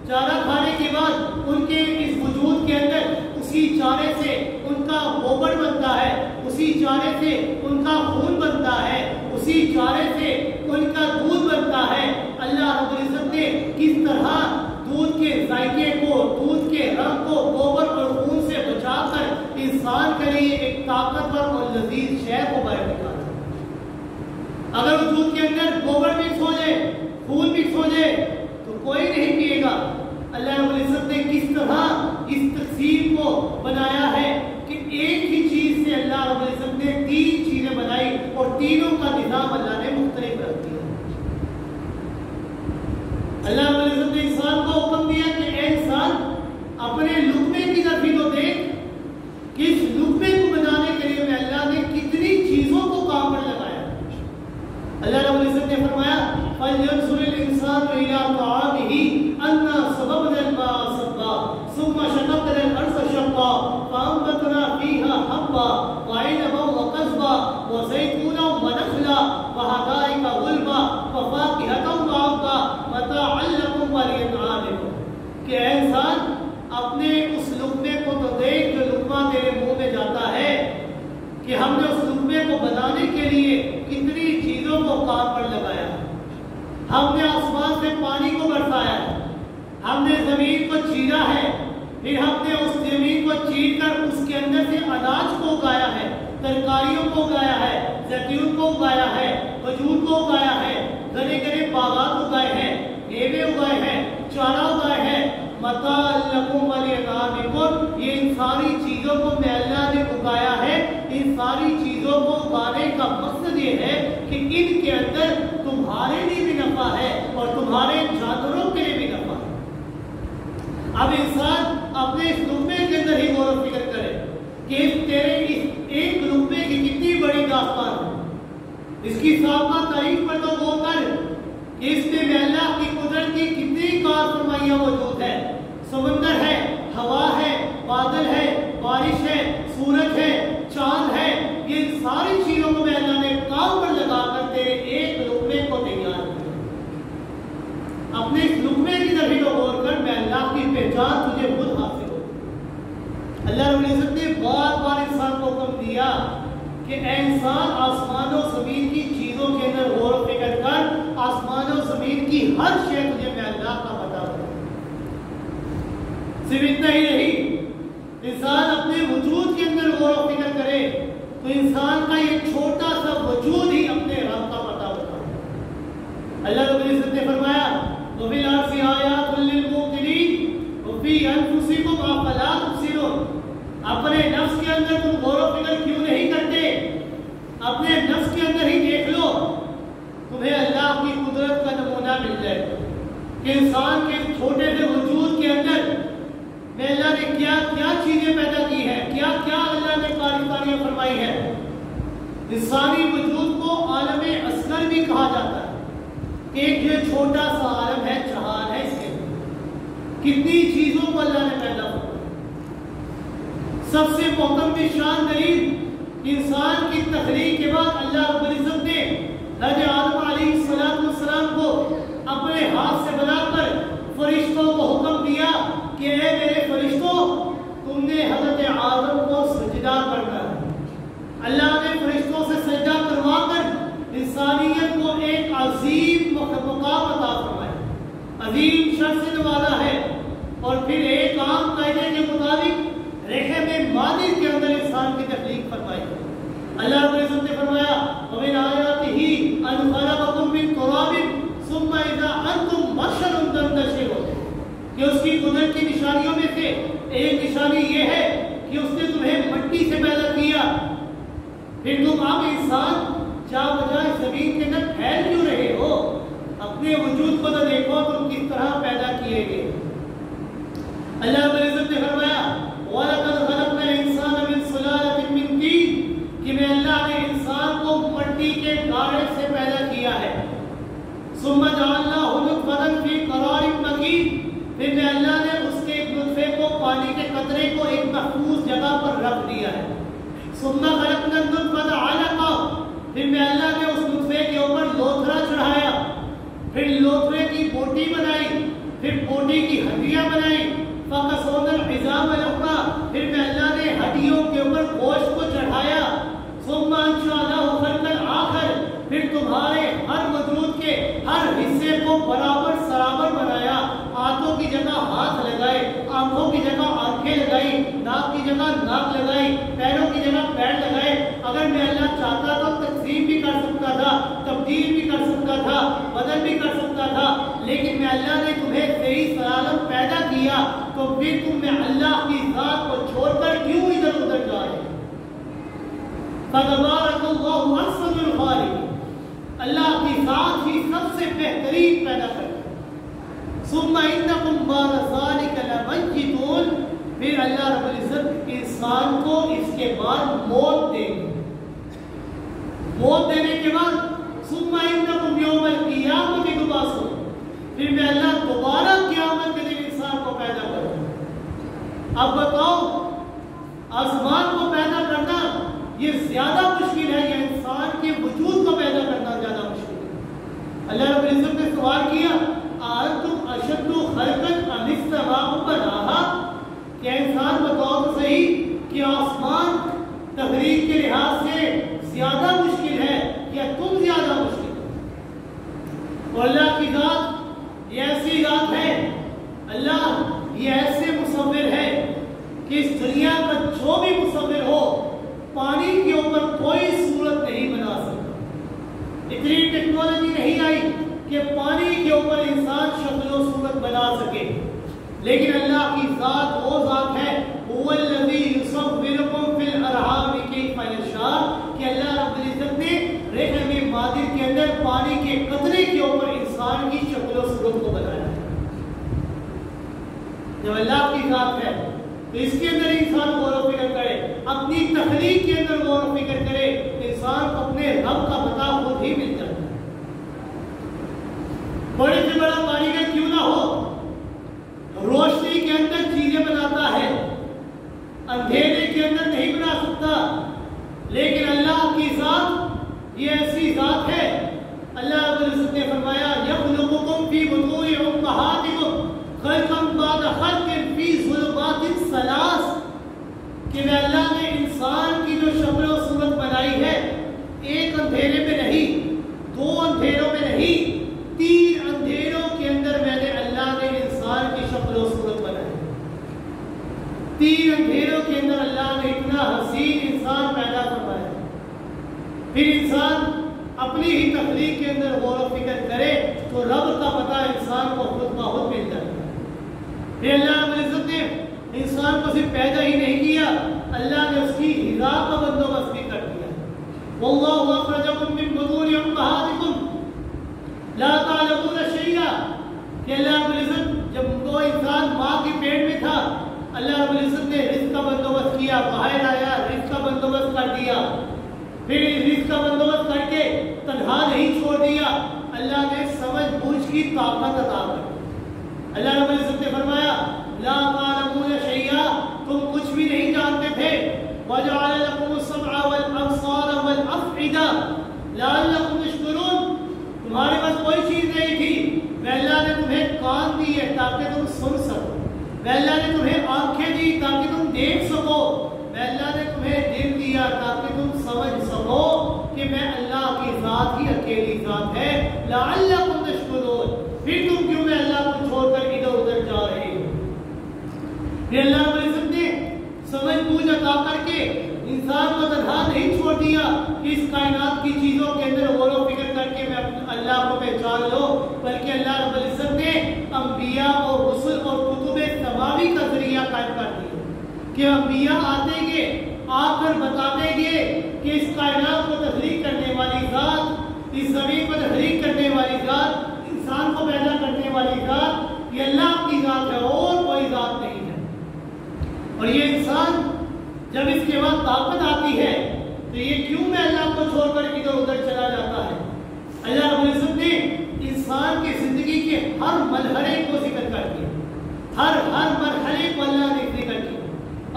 چارہ کھانے کے بعد ان کے اس وجود کے اندر اسی چارے سے ان کا گوبر بنتا ہے، اسی چارے سے ان کا خون بنتا ہے، اسی چارے سے ان کا دودھ بنتا ہے۔ اللہ رب العزت نے کس طرح دودھ کے ذائقے کو، دودھ کے رنگ کو گوبر اور خون سے بچا کر انسان کے لیے ایک طاقتور اور لذیذ شے کو باہر نکالا. اگر وجود کے اندر گوبر مکس ہو جائے، خون مکس ہو جائے تو کوئی نہیں پیے گا. اللہ رب العزت نے کس طرح اس تقسیم کو بنایا ہے کہ ایک ہی چیز سے اللہ رب العزت نے 3 چیزیں بنائی اور تینوں کا نظام اللہ نے مختلف رکھ دیا. اللہ رب العزت نے انسان کو حکم دیا کہ اے انسان اپنے لقمے کی طرف ہی تو دیکھ کہ اس لقمے کو بنانے کے لیے میں اللہ نے کتنی چیزوں کو کام پر لگایا. اللہ رب العزت نے فرمایا فَلْيَنْظُرِ الْإِنسَانُ إِلَىٰ طَعَامِهِ أَنَّا صَبَبْنَا الْمَاءَ صَبًّا ثُمَّ شَقَقْنَا الْأَرْضَ شَقًّا فَأَنبَتْنَا فِيهَا حَبًّا وَعِنَبًا وَقَضْبًا وَزَيْتُونًا وَنَخْلًا وَحَدَائِقَ غُلْبًا وَفَاكِهَةً وَأَبًّا مَتَاعًا لَكُمْ وَلِأَنْعَامِكُمْ. کہ اے انسان اپنے اس لقمے کو تو دیکھ جو لقمہ تیرے منہ میں جاتا ہے کہ ہم نے اس لقمے کو بنانے کے لیے کتنی چیزوں کو کام پر لگایا. ہم نے آسمان سے پانی کو برسایا ہے، ہم نے زمین کو چیرا ہے، پھر ہم نے اس زمین کو چیر کر اس کے اندر سے اناج کو اگایا ہے، ترکاریوں کو اگایا ہے، زیتون کو اگایا ہے، کھجور کو اگایا ہے، گھنے گھنے باغات اگائے ہیں، میوے اگائے ہیں، چارہ اگائے ہیں. متاع لکم ولانعامکم. یہ ان ساری چیزوں کو میں اللہ نے اگایا ہے. ان ساری چیزوں کو اگانے کا مقصد یہ ہے کہ ان کے اندر تمہارے لیے بھی نفع ہے اور تمہارے جانوروں کے لیے بھی نفع ہے. اب انسان اپنے اس لقمے کے اندر ہی غور و فکر کرے کہ تیرے اس ایک لقمے کی کتنی بڑی داستان ہے. اس کی سابقہ تاریخ پر تو غور کر کہ اس میں اللہ کی قدرت کی کتنی کار فرمائیاں موجود ہے. سمندر ہے، ہوا ہے، بادل ہے، بارش ہے، سورج ہے، چاند ہے. یہ ساری چیزوں کو میں اللہ نے کام پر لگا کر تیرے ایک لقمے کو تیار کیا. اپنے اس لقمے کی طرف غور کر میں اللہ کی پہچان تجھے خود حاصل ہو. اللہ رب العزت نے بار بار انسان کو حکم دیا کہ اے انسان آسمان و زمین کی چیزوں کے اندر غور و فکر کر. آسمان و زمین کی ہر شے تجھے میں اللہ کا بتا دوں. صرف اتنا ہی نہیں، انسان اپنے وجود کے اندر غور و فکر کرے تو انسان کا یہ چھوٹا سا وجود ہی اپنے رب کا پتہ ہوتا ہے. اللہ رب العزت نے فرمایا وَفِي الْأَرْضِ آیَاتٌ لِلْمُوقِنِينَ وَفِي أَنفُسِكُمْ أَفَلَا تُبْصِرُونَ. اپنے نفس کے اندر تم غور و فکر کیوں نہیں کرتے؟ اپنے نفس کے اندر ہی دیکھ لو، تمہیں اللہ کی قدرت کا نمونہ مل جائے کہ انسان کے چھوٹے سے وجود کے اندر میں اللہ نے کیا کیا چیزیں پیدا کی ہیں، کیا کیا اللہ نے کاریاں فرمائی ہیں. انسانی وجود کو عالم اصغر بھی کہا جاتا ہے کہ ایک جو چھوٹا سا عالم ہے، جہان ہے، اس کے اندر کتنی چیزوں کو اللہ نے پیدا کیا. سب سے محترم شان دلیل انسان کی تخلیق کے بعد اللہ رب العزت نے حضرت آدم علیہ السلام کو اپنے ہاتھ سے بنا کر فرشتوں کو حکم دیا کہ اے میرے فرشتوں تم نے حضرت آدم کو سجدہ کرنا ہے. اللہ نے فرشتوں سے سجدہ کروا کر انسانیت کو ایک عظیم مقام عطا فرمایا، عظیم شرف سے نوازا ہے. اور پھر ایک عام قاعدے کے مطابق رحم مادی کے اندر انسان کی تخلیق فرمائی. اللہ رب العزت نے فرمایا وَمِنْ آيَاتِهِ أَنْ خَلَقَكُم مِّن تُرَابٍ ثُمَّ إِذَا أَنْتُمْ بَشَرٌ تَنْتَشِرُونَ. کہ اس کی قدرت کی نشانیوں میں سے ایک نشانی یہ ہے کہ اس نے تمہیں مٹی سے پیدا کیا، پھر تم اب انسان جا بجائے زمین کے اندر پھیل کیوں رہے ہو؟ اپنے وجود کو تو دیکھو تم کس طرح پیدا کیے گئے. اللہ رب العزت نے فرمایا وَلَقَدْ خَلَقْنَا الْإِنسَانَ مِنْ صُلَالَةٍ مِّن طِينٍ کہ میں اللہ نے انسان کو مٹی کے گارے سے پیدا کیا ہے. ثُمَّ جَعَلْنَاهُ نُطْفَةً فِي قَرَارٍ مَّكِينٍ پھر میں اللہ نے اس کے ایک نطفے کو پانی کے قطرے کو ایک محفوظ جگہ پر رکھ دیا ہے. ثُمَّ خَلَقْنَا النُّطْفَةَ عَلَقَةً پھر میں اللہ نے اس نطفے کے اوپر لوتھڑا چڑھایا، پھر لوتھڑے کی بوٹی بنائی، پھر بوٹی کی ہڈیاں بنائی. فَقَسَوْنَا الْعِظَامَ لَحْمًا پھر میں اللہ نے ہڈیوں کے اوپر گوشت کو چڑھایا. ثُمَّ أَنشَأْنَاهُ خَلْقًا آخَرَ پھر تمہارے ہر وجود کے ہر حصے کو برابر سرابر بنایا. ہاتھوں کی جگہ ہاتھ لگائے، آنکھوں کی جگہ آنکھیں لگائی، ناک کی جگہ ناک لگائی. قتل بھی کر سکتا تھا، لیکن میں اللہ نے تمہیں صحیح سلامت پیدا کیا، تو پھر تم میں اللہ کی ذات کو چھوڑ کر کیوں ادھر ادھر جا رہے؟ تبارک اللہ احسن الخالقین، اللہ کی ذات ہی سب سے بہترین پیدا کرتا ہے۔ ثم انکم بعد ذلک لمیتون، پھر اللہ رب العزت انسان کو اس کے بعد موت دیں گے۔ موت دینے کے بعد ثم انکم یوم القیامۃ تبعثون، پھر میں اللہ دوبارہ قیامت کے دن انسان کو پیدا کروں گا۔ اب بتاؤ، آسمان کو پیدا کرنا یہ زیادہ مشکل ہے یا انسان کے وجود کو پیدا کرنا زیادہ مشکل ہے؟ اللہ رب العزت نے سوال کیا، أَأَنْتُمْ أَشَدُّ خَلْقًا أَمِ السَّمَاءُ بَنَاهَا، کیا انسان بتاؤ تو صحیح کہ آسمان تخلیق کے لحاظ سے زیادہ مشکل ہے یا تم زیادہ مشکل ہے؟ اور اللہ کی ذات یہ ایسی ذات ہے، اللہ یہ ایسے مصور ہے کہ اس دنیا کا جو بھی مصور ہو پانی کے اوپر کوئی صورت نہیں بنا سکتا۔ اتنی ٹیکنالوجی نہیں آئی کہ پانی کے اوپر انسان شکل و صورت بنا سکے، لیکن اللہ کی ذات وہ ذات ہے، هو الذی یصورکم فی الارحام کیف یشاء، کہ اللہ رب العزت نے رحم مادر کے اندر پانی کے قطرے کے اوپر انسان کی شکل و صورت کو بنایا ہے۔ جب اللہ کی ذات ہے تو اس کے اندر انسان غور و فکر کرے، اپنی تخلیق کے اندر غور و فکر کرے، انسان کو اپنے رب کا پتہ خود ہی مل جاتا ہے۔ بڑے سے بڑا کاریگر کیوں نہ ہو، روشنی کے اندر چیزیں بناتا ہے، اندھیرے کے اندر نہیں بنا سکتا، لیکن اللہ کی ذات یہ ایسی ذات ہے۔ اللہ رب العزت نے فرمایا، یخلقکم فی بطون امہاتکم خلقا بعد خلق فی ظلمات ثلاث، کہ میں اللہ نے انسان کی جو شکل و صورت بنائی ہے، ایک اندھیرے میں نہیں، دو اندھیروں میں نہیں، تین اندھیروں کے اندر میں نے اللہ نے انسان کی شکل و صورت بنائی۔ تین اندھیروں کے اندر اللہ نے اتنا حسین انسان پیدا فرمایا۔ پھر انسان اپنی ہی تخلیق کے اندر غور و فکر کرے تو رب کا پتہ انسان کو خود بخود مل جاتا ہے۔ پھر اللہ رب العزت نے انسان کو صرف پیدا ہی نہیں کیا، اللہ نے اس کی غذا کا بندوبست بھی کر دیا۔ واللہ اخرجکم من بطون امہاتکم لا تعلمون شیئا، کہ اللہ رب العزت جب تو انسان ماں کے پیٹ میں تھا، اللہ رب العزت نے رزق کا بندوبست کیا، باہر آیا، رزق کا بندوبست کر دیا، پھر رزق کا بندوبست کر کے تنہا نہیں چھوڑ دیا، اللہ نے سمجھ بوجھ کی طاقت عطا کر دی۔ اللہ رب العزت نے فرمایا، لا تعلمون شیئا، تم کچھ بھی نہیں جانتے تھے، وجعل لكم السمع والابصار والافئدہ لعلکم تشکرون، تمہارے پاس کوئی چیز نہیں تھی، میں اللہ نے تمہیں کان دی ہے تاکہ تم سن سکو، میں اللہ نے تمہیں آنکھیں دی تاکہ تم دیکھ سکو، میں اللہ نے تمہیں دل دیا تاکہ تم سمجھ سکو کہ میں اللہ کی ذات ہی اکیلی ذات ہے، لعلکم تشکرون، پھر تم کیوں میں اللہ کو چھوڑ کر ادھر ادھر جا رہے ہو؟ پھر اللہ رب العزت نے سمجھ بوجھ عطا کر کے انسان کو تنہا نہیں چھوڑ دیا کہ اس کائنات کی چیزوں کے اندر غور و فکر کر کے میں اللہ کو پہچان لو، بلکہ اللہ رب العزت نے انبیاء اور رسل اور کتب سماوی کا ذریعہ قائم کر دیا کہ انبیاء آتے گے، آ کر بتاتے گے کہ اس کائنات کو تخلیق کرنے والی ذات، اس زمین کو تخلیق کرنے والی ذات، انسان کو پیدا کرنے والی ذات یہ اللہ کی ذات ہے اور کوئی ذات نہیں ہے۔ اور یہ انسان جب اس کے بعد طاقت آتی ہے تو یہ کیوں میں اللہ کو چھوڑ کر ادھر ادھر چلا جاتا ہے؟ اللہ رب العزت نے انسان کی زندگی کے ہر مرحلے کو ذکر کر دیا، ہر مرحلے کو اللہ نے ذکر کیا۔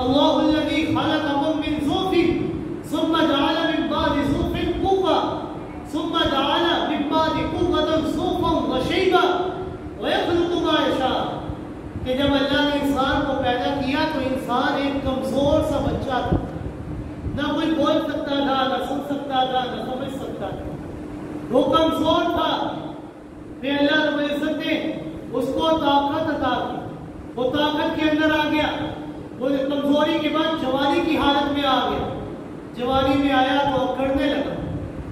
اللہ الذی خلقکم من ضعف ثم جعل من بعد ضعف قوة ثم جعل من بعد قوة ضعفا وشیبا ویخلق ما یشاء، کہ جب اللہ نے انسان کو پیدا کیا تو انسان ایک کمزور سا بچہ تھا، نہ کوئی بول سکتا تھا، نہ سن سکتا تھا، نہ سمجھ سکتا تھا، وہ کمزور تھا۔ پھر اللہ رب العزت نے اس کو طاقت عطا کی، وہ طاقت کے اندر آ گیا، وہ کمزوری کے بعد جوانی کی حالت میں آ گیا، جوانی میں آیا تو اکڑنے لگا۔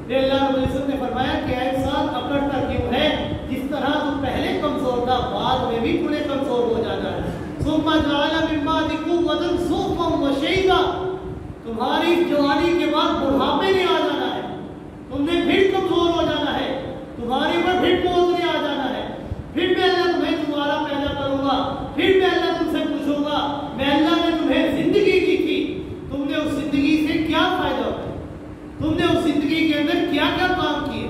پھر اللہ رب العزت نے فرمایا کہ اے انسان اکڑتا کیوں ہے؟ جس طرح تو پہلے کمزور تھا بعد میں بھی تمہیں کمزور ہو جانا ہے. ثم جعل من بعد قوة ضعفا وشيبا، تمہاری جوانی کے بعد بڑھاپے میں آ جانا ہے، تم نے پھر کمزور ہو جانا ہے، تمہارے اوپر پھر موت نے آ جانا ہے. پھر میں اللہ تمہیں دوبارہ پیدا کروں گا، پھر میں اللہ تم سے پوچھوں گا میں اللہ نے تمہیں زندگی دی تھی، تم نے اس زندگی سے کیا فائدہ اٹھایا، تم نے اس زندگی کے اندر کیا کیا کام کیے.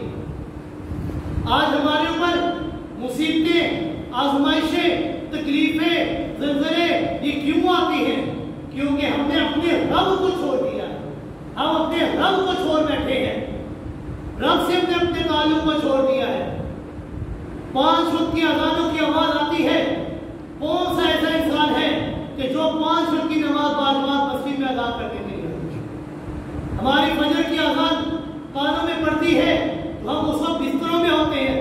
آج ہمارے اوپر مصیبتیں، آزمائشیں، تکلیفیں، زلزلے یہ کیوں آتی ہیں؟ کیونکہ ہم نے اپنے رب کو چھوڑ دیا ہے. ہم اپنے رب کو چھوڑ بیٹھے ہیں، رب سے ہم نے اپنے تعلق کو چھوڑ دیا ہے. 5 وقت کی اذانوں کی آواز آتی ہے، کون سا ایسا انسان ہے کہ جو 5 وقت کی نماز بعد مسجد میں ادا کرنے کے لیے؟ ہماری فجر کی اذان کانوں میں پڑتی ہے تو ہم اس وقت بستروں میں ہوتے ہیں.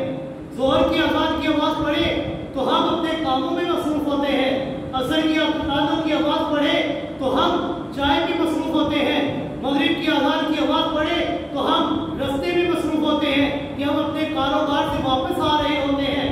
ظہر کی اذان کی آواز پڑے تو ہم اپنے کاموں میں مصروف ہوتے ہیں. عصر کی اذانوں کی آواز پڑے تو ہم چائے میں مصروف ہوتے ہیں. مغرب کی اذان کی آواز پڑے تو ہم رستے میں مصروف ہوتے ہیں کہ ہم اپنے کاروبار سے واپس آ رہے ہوتے ہیں.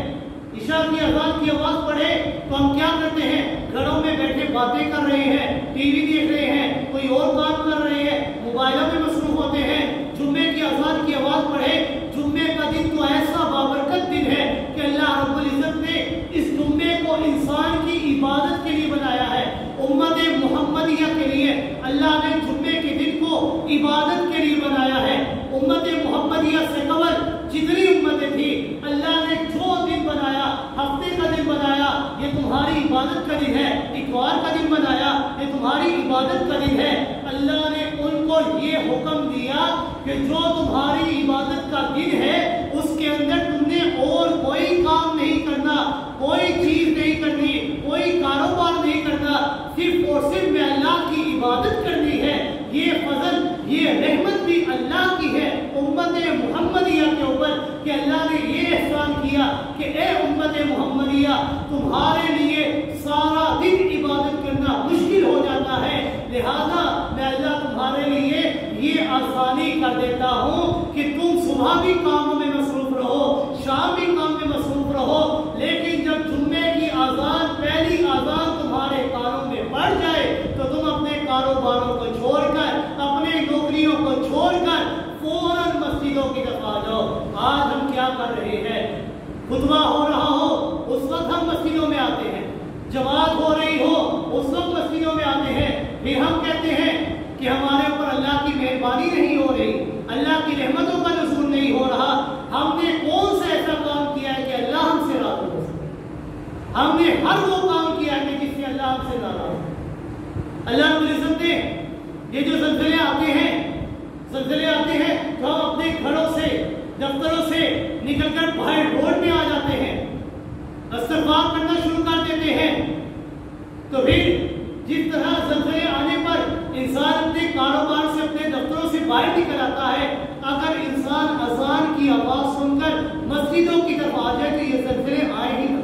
عشاء کی اذان کی آواز پڑے تو ہم کیا کرتے ہیں؟ گھروں میں بیٹھے باتیں کر رہے ہیں، ٹی وی دیکھ رہے ہیں، کوئی اور کام کر رہے ہیں، موبائلوں میں مصروف ہوتے ہیں. جمعے کی اذان کی آواز پڑھے، جمعے کا دن تو ایسا بابرکت دن ہے کہ اللہ رب العزت نے اس جمعے کو انسان کی عبادت کے لیے بنایا ہے. امت محمدیہ کے لیے اللہ نے جمعے کے دن کو عبادت کے لیے بنایا ہے. امت محمدیہ سے قبل جتنی امتیں تھی اللہ نے جو دن بنایا، ہفتے کا دن بنایا یہ تمہاری عبادت کا دن ہے، اتوار کا دن بنایا یہ تمہاری عبادت کا دن ہے. اللہ نے ان کو یہ حکم دیا کہ جو تمہاری عبادت کا دن ہے اس کے اندر تم نے اور کوئی کام نہیں کرنا، کوئی چیز نہیں کرنی، کوئی کاروبار نہیں کرنا، صرف اور صرف میں اللہ کی عبادت کرنی ہے. یہ فضل، یہ رحمت بھی اللہ کی ہے امت محمدیہ کے اوپر کہ اللہ نے یہ احسان کیا کہ اے امت محمدیہ تمہارے لیے سارا دن عبادت کرنا مشکل ہو جاتا ہے، لہذا میں اللہ تمہارے لیے یہ آسانی کر دیتا ہوں کہ تم صبح بھی کاموں میں مصروف رہو، شام بھی کام میں مصروف رہو، لیکن جب جمعے کی اذان، پہلی اذان تمہارے کانوں میں پڑ جائے تو تم اپنے کاروباروں کو چھوڑ کر، اپنے نوکریوں کو چھوڑ کر فوراً مسجدوں کی طرف آ جاؤ. آج ہم کیا کر رہے ہیں؟ خطبہ ہو رہا ہو اس وقت ہم مسجدوں میں آتے ہیں، جماعت ہو رہی ہو اس وقت مسجدوں میں آتے ہیں. پھر ہم کہتے ہیں کہ ہمارے اوپر اللہ کی مہربانی نہیں ہو رہی، اللہ کی رحمتوں کا نزول نہیں ہو رہا. ہم نے کون سا ایسا کام کیا ہے کہ اللہ ہم سے راضی ہو سکے؟ ہم نے ہر وہ کام کیا ہے کہ جس سے اللہ ہم سے ناراض ہو. اللہ رب العزت نے یہ جو زلزلے آتے ہیں تو ہم اپنے گھروں سے، دفتروں سے نکل کر باہر روڈ میں آ جاتے ہیں، استغفار کرنا شروع کر دیتے ہیں. تو پھر جس طرح زلزلے آنے پر انسان اپنے کاروبار سے، اپنے دفتروں سے باہر نکل آتا ہے، اگر انسان اذان کی آواز سن کر مسجدوں کی طرف آ جائے تو یہ زلزلے آئے ہی نہ.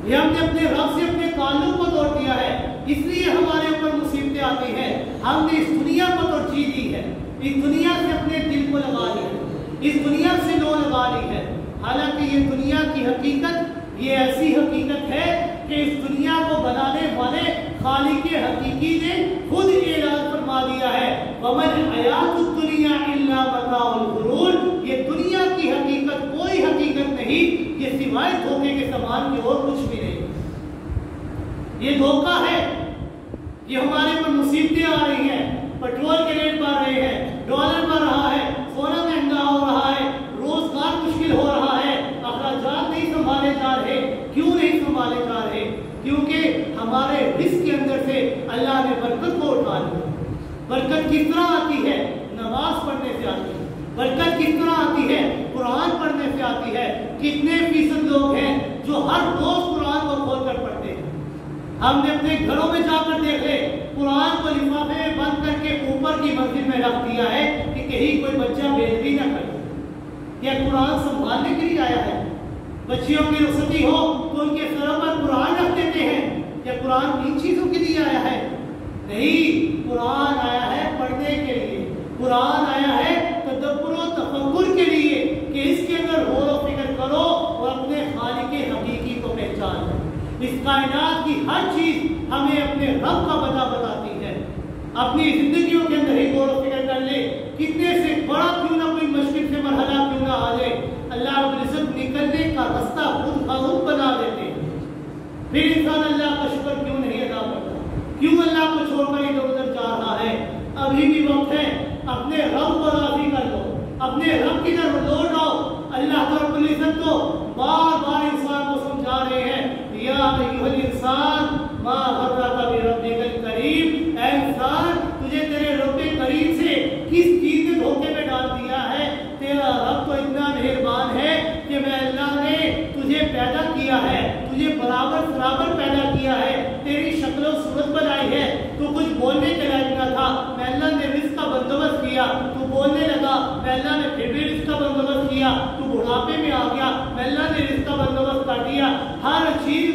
یہ ہم نے اپنے رب سے اپنے تعلق کو توڑ دیا ہے، اس لیے ہمارے اوپر مصیبتیں آتی ہیں. ہم نے اس دنیا کو ترجیح دی ہے، اس دنیا سے اپنے دل کو لگا لیا ہے، اس دنیا سے لو لگا لی ہے. حالانکہ یہ دنیا کی حقیقت یہ ایسی حقیقت ہے کہ اس دنیا کو بنانے والے خالق حقیقی نے خود اعلان فرما دیا ہے وَمَا الْحَيَاةُ الدُّنْيَا إِلَّا مَتَاعُ الْغُرُورِ. یہ دنیا کی حقیقت کوئی حقیقت نہیں، یہ سوائے دھوکے کے سامان کے اور کچھ بھی نہیں. یہ دھوکہ ہے، یہ ہمارے پر مصیبتیں آ رہی ہیں، پیٹرول کے ریٹ بڑھ رہے ہیں، ڈالر بڑھ رہا ہے، سونا مہنگا ہو رہا ہے، روزگار مشکل ہو رہا ہے، اخراجات نہیں سنبھالے جا رہے. کیوں نہیں سنبھالے جا رہے؟ کیونکہ ہمارے رزق کے اندر سے اللہ نے برکت کو اٹھا لیا. برکت کس طرح آتی ہے؟ نماز پڑھنے سے آتی ہے. برکت کس طرح آتی ہے؟ قرآن پڑھنے سے آتی ہے. کتنے فیصد لوگ ہیں جو ہر روز قرآن کو کھول کر پڑھتے ہیں؟ ہم نے اپنے گھروں میں جا کر دیکھے، قرآن کو لفافے میں بند کر کے اوپر کی مسجد میں رکھ دیا ہے کہ کہیں کوئی بچہ بے ادبی نہ کرے. یا قرآن سنبھالنے کے لیے آیا ہے؟ بچیوں کی رخصتی ہو تو ان کے سروں پر قرآن رکھ دیتے ہیں. کیا قرآن ان چیزوں کے لیے آیا ہے؟ نہیں، قرآن آیا ہے پڑھنے کے لیے. قرآن آیا ہے تدبر و تفکر کے لیے کہ اس کے اندر غور و فکر کائنات کی ہر چیز ہمیں اپنے رب کا پتہ بتاتی ہے. اپنی زندگیوں کے اندر ہی غور و فکر کر لے, کتنے سے بڑا کیوں نہ کوئی مشکل سے مرحلہ کیوں نہ آ جائے, اللہ رب العزت نکلنے کا راستہ خود بخود بنا دیتے ہیں. پھر انسان اللہ کا شکر کیوں نہیں ادا کرتا, کیوں اللہ کو چھوڑ کر ادھر ادھر جا رہا ہے؟ ابھی بھی وقت ہے, اپنے رب کو راضی کر لو, اپنے رب کی طرف لوٹ آؤ. اللہ رب العزت کو بار بار انسان کو سمجھا رہے ہیں, یا ایھا الانسان ما غرک بربک الکریم, اے انسان تجھے تیرے رب کریم سے کس چیز نے دھوکے میں ڈال دیا ہے؟ تیرا رب تو اتنا مہربان ہے کہ میں اللہ نے تجھے پیدا کیا ہے, تجھے برابر پیدا کیا ہے, تیری شکل و صورت بنائی ہے, تو کچھ بولنے کے لائق نہ تھا, میں اللہ نے رزق کا بندوبست کیا, تو بولنے لگا, میں اللہ نے پھر بھی رزق کا بندوبست کیا, تو بڑھاپے میں آ گیا, میں اللہ نے رزق کا بندوبست کر دیا. ہر چیز